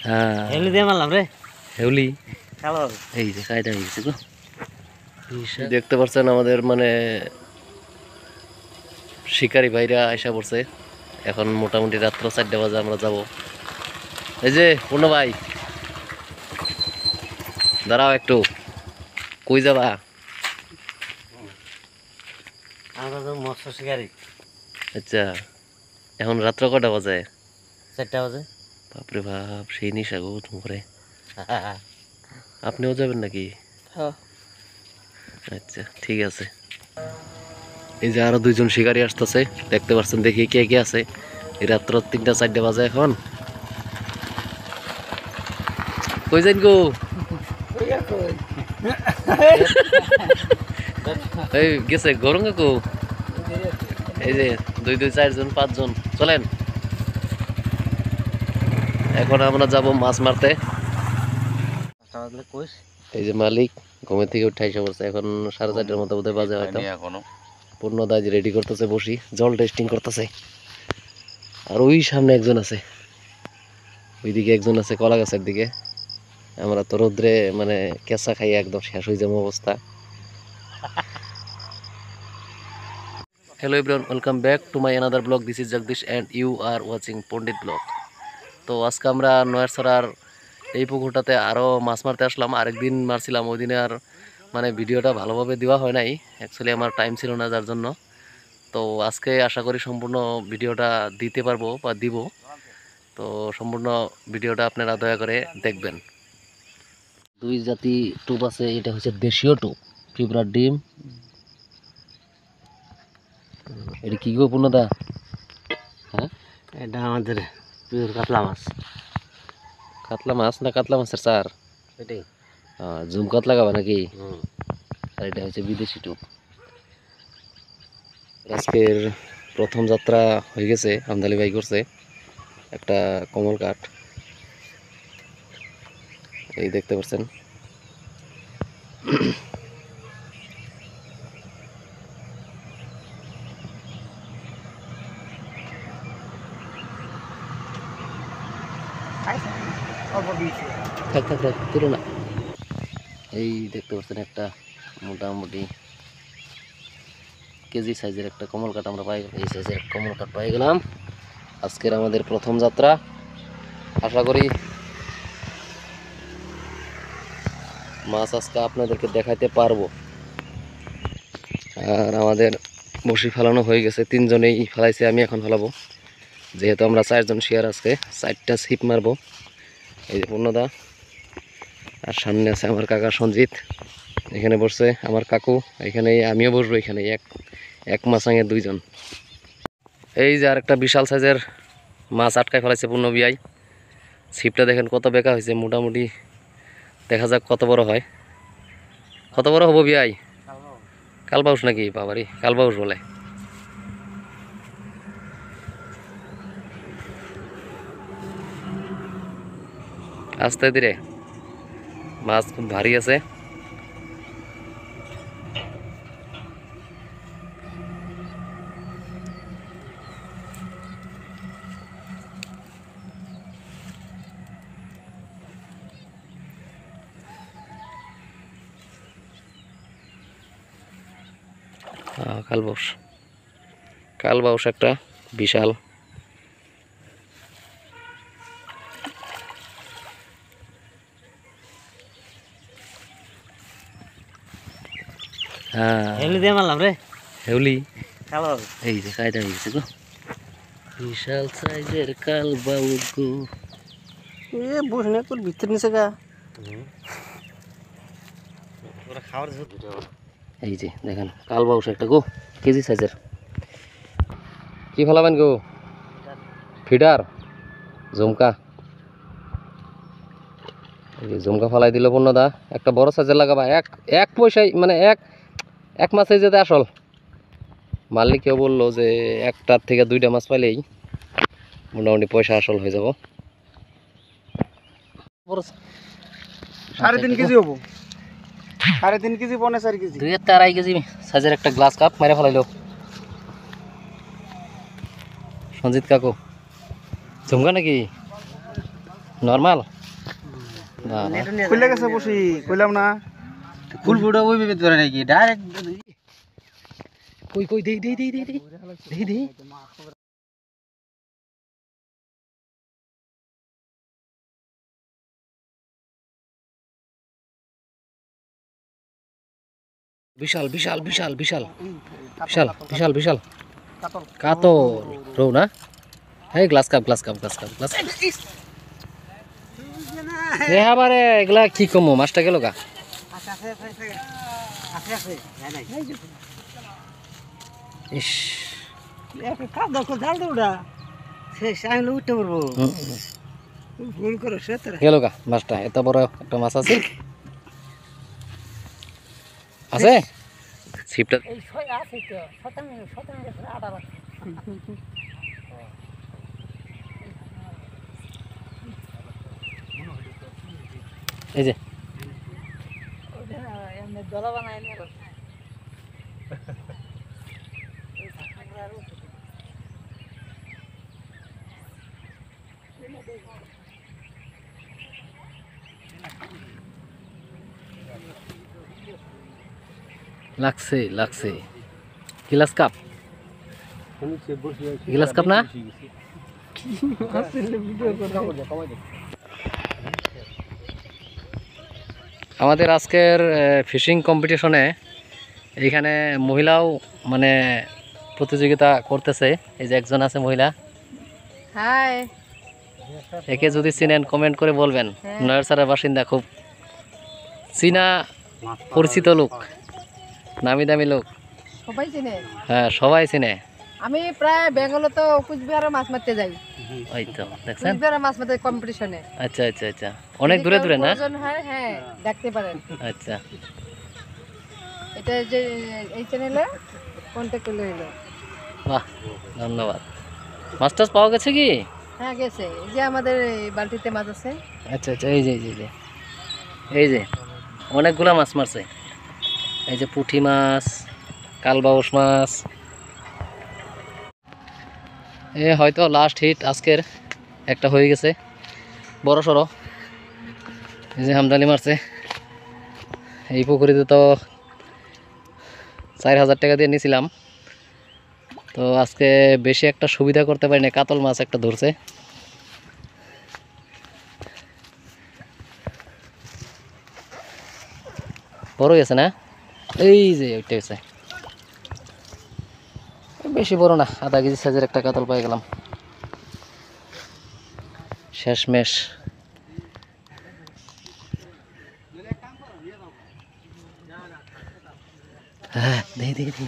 হ্যাঁ হেউলি দিয়ে মারলাম রে। হেউলি কালো এই যে কায়দা হয়ে গেছে গো। দেখতে পাচ্ছেন আমাদের মানে শিকারি ভাইরা আইসা পড়ছে। এখন মোটামুটি রাত্র 4টা বাজে আমরা যাব। এই যে পূর্ণ ভাই দাঁড়াও একটু, কই যাবা? আমরা তো মৎস্য শিকারি। আচ্ছা এখন রাত্র কটা বাজে? 4টা বাজে। বাপরে বাপ, সেই নিশা গো তোমারে। আপনিও যাবেন নাকি? আচ্ছা ঠিক আছে। এই যে আরো 2জন শিকারি আসতেছে, দেখতে পাচ্ছেন। দেখি কে কে আছে। এই রাত্র 3টা 4টা বাজে এখন। কই যাইন গো? এই গেছে গরম কাকু। এই যে 2 2 4 জন 5 জন চলেন। এখন আমরা যাব মাছ মারতে। এই যে মালিক ঘুমের থেকে উঠে এসে পড়ছে। এখন 4:30টার মতো বোধহয় বাজে হয়তো। পূর্ণদাজ রেডি করতেছে, বসি জল টেস্টিং করতেছে। আর ওই সামনে একজন আছে, ওইদিকে একজন আছে কলা গাছের দিকে। আমরা তো রোদ্রে মানে কেঁচা খাই একদম শেষ হয়ে যাবো অবস্থা। Hello everyone, welcome back to my another blog. This is Jagdish and you are watching Pandit blog. তো আজকে আমরা নয়ারছড়ার এই পুকুরটাতে আরও মাছ মারতে আসলাম। আরেকদিন মারছিলাম, ওই দিনে আর মানে ভিডিওটা ভালোভাবে দেওয়া হয় নাই, অ্যাকচুয়ালি আমার টাইম ছিল না যার জন্য। তো আজকে আশা করি সম্পূর্ণ ভিডিওটা দিতে পারবো বা দিব। তো সম্পূর্ণ ভিডিওটা আপনারা দয়া করে দেখবেন। 2 জাতি টোপ আছে, এটা হচ্ছে দেশীয় টোপ, পিঁপড়ার ডিম। এটা কি গো পূর্ণদা? হ্যাঁ এটা আমাদের পিওর কাতলা মাছ। কাতলা মাছ না কাতলা মাছের চার? এটাই জুম কাতলা খাবা নাকি? আর এটা হচ্ছে বিদেশি টোপ। আজকের প্রথম যাত্রা হয়ে গেছে, আমদালি ভাই করছে একটা কমল কাঠ, এই দেখতে পাচ্ছেন। থাক থাক থাক তুলো না। এই দেখতে পাচ্ছেন একটা মোটামুটি কেজি সাইজের একটা কমল কাঠ আমরা পাই। এই সাইজের কমল কাঠ পাই গেলাম। আজকের আমাদের প্রথম যাত্রা, আশা করি মাছ আজকে আপনাদেরকে দেখাইতে পারবো। আর আমাদের বসি ফেলানো হয়ে গেছে, 3 জনেই ফেলাইছে, আমি এখন ফেলাবো। যেহেতু আমরা 4 জন শেয়ার, আজকে 4টা ছিপ মারবো। এই যে পূর্ণদা, আর সামনে আছে আমার কাকা সঞ্জিত, এখানে বসছে আমার কাকু, এখানে আমিও বসবো। এখানে এক মাছাঙে 2 জন। এই যে আর একটা বিশাল সাইজের মাছ আটকায় ফেলাইছে পূর্ণ বিয়াই। ছিপটা দেখেন কত বেঁকা হয়েছে, মোটামুটি দেখা যাক কত বড় হয়। কত বড় হবো বিয়াই? কালবাউস নাকি? বাবারি, কালবাউস বলে। আস্তে ধীরে, মাছ খুব ভারী আছে। কালবাউস, কালবাউস একটা বিশাল। হ্যাঁ হেউলি দিয়ে মারলাম রে। হেউলি কালো এই যে কায়দা হয়ে গেছে গো। বিশাল সাইজের কালবাউস গো। এ বসে না তোর ভিতর নিচে গা। ওরা খাওয়ার এই যে দেখেন কালবাউস একটা গো, কেজি সাইজের। কি ফেলাবেন গো? ফিডার ঝুমকা। এই যে ঝুমকা ফেলাই দিল পূর্ণদা। একটা বড় সাইজের লাগাবা, এক পয়সায় মানে এক মাছেই যেতে আসল। মালিকেও বললো যে 1টার থেকে 2টা মাছ পাইলেই মোটামুটি পয়সা আসল হয়ে যাব। 3.5 কেজি হবো। 3.5 কেজি, 4.5 কেজি। 2 থেকে 2.5 কেজি সাইজের একটা গ্লাস কাপ মেরে ফেলাইলো সঞ্জিত কাকু। ঝুমকা নাকি নর্মাল? বাবা খুলে গেছে বসি কইলাম না ফুল ফুটা ওই ভেবে ধরে নাকি ডাইরেক্ট কই কই দেই দেই দেই দেই দেই দেই দেই বিশাল বিশাল বিশাল বিশাল বিশাল বিশাল বিশাল কাতল কাতল রৌ না এই glass cup glass cup glass cup glass এ আবারে এগুলা কি কমো মাছটা গেল গা ইস গেল গা মাছটা এত বড় একটা মাছ আছে আছে ছিপটা এই যে লাগছে লাগছে গ্লাস কাপ গ্লাস কাপ না আমাদের আজকের ফিশিং কম্পিটিশনে এইখানে মহিলাও মানে প্রতিযোগিতা করতেছে এই যে একজন আছে মহিলা হাই একে যদি চিনেন কমেন্ট করে বলবেন নয়ারসারের বাসিন্দা খুব চীনা পরিচিত লোক নামি দামি লোক সবাই চিনে হ্যাঁ সবাই চিনে আমি প্রায় বেঙ্গলে তো কুচবিহারে মাছ মারতে যাই ওই তো দেখছেন কুচবিহারে মাছ মারতে কম্পিটিশনে আচ্ছা আচ্ছা আচ্ছা অনেক দূরে দূরে না হয় হ্যাঁ দেখতে পারেন আচ্ছা এটা যে এই চ্যানেলে কন্ট্যাক্ট করলে হলো বাহ ধন্যবাদ মাছ টাছ পাওয়া গেছে কি হ্যাঁ গেছে এই যে আমাদের এই বালতিতে মাছ আছে আচ্ছা আচ্ছা এই যে এই যে এই যে এই যে অনেকগুলা মাছ মারছে এই যে পুঁটি মাছ কালবাউস মাছ এ হয়তো লাস্ট হিট আজকের একটা হয়ে গেছে বড় সড়ো এই যে হামদানি মারছে এই পুকুরিতে তো 4000 টাকা দিয়ে নিয়েছিলাম তো আজকে বেশি একটা সুবিধা করতে পারি না কাতল মাছ একটা ধরছে বড় গেছে না এই যে ওইটা গেছে বেশি বড় না আধা কেজি সাইজের একটা কাতল পেয়ে গেলাম শেষমেশ হ্যাঁ দেখি দেখি দেখি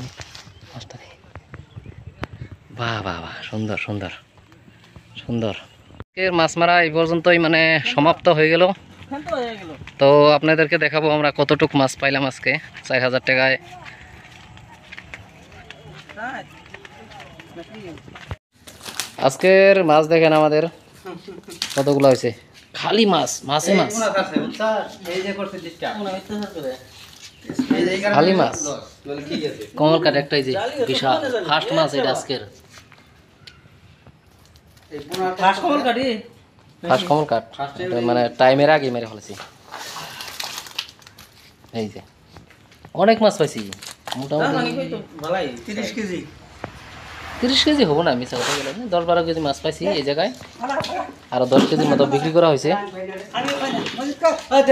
মাছটা দেখি বাহ বাহ বাহ সুন্দর সুন্দর সুন্দর আজকের মাছ মারা এই পর্যন্তই মানে সমাপ্ত হয়ে গেল তো আপনাদেরকে দেখাবো আমরা কতটুক মাছ পাইলাম আজকে 4000 টাকায় আজকের মাছ দেখেন আমাদের কতগুলো হয়েছে খালি মাছ মাছে মাছ খালি মাছ কমল কাঠ একটাই যে বিশাল ফার্স্ট মাছ এটা আজকের ফার্স্ট কমল কাঠ এটা মানে টাইমের আগে মেরে ফেলেছি এই যে অনেক মাছ পাইছি মোটামুটি 30 কেজি হবো না মিশা কথা গেলে 10-12 কেজি মাছ পাইছি এই জায়গায় আরো 10 কেজির মতো বিক্রি করা হয়েছে আর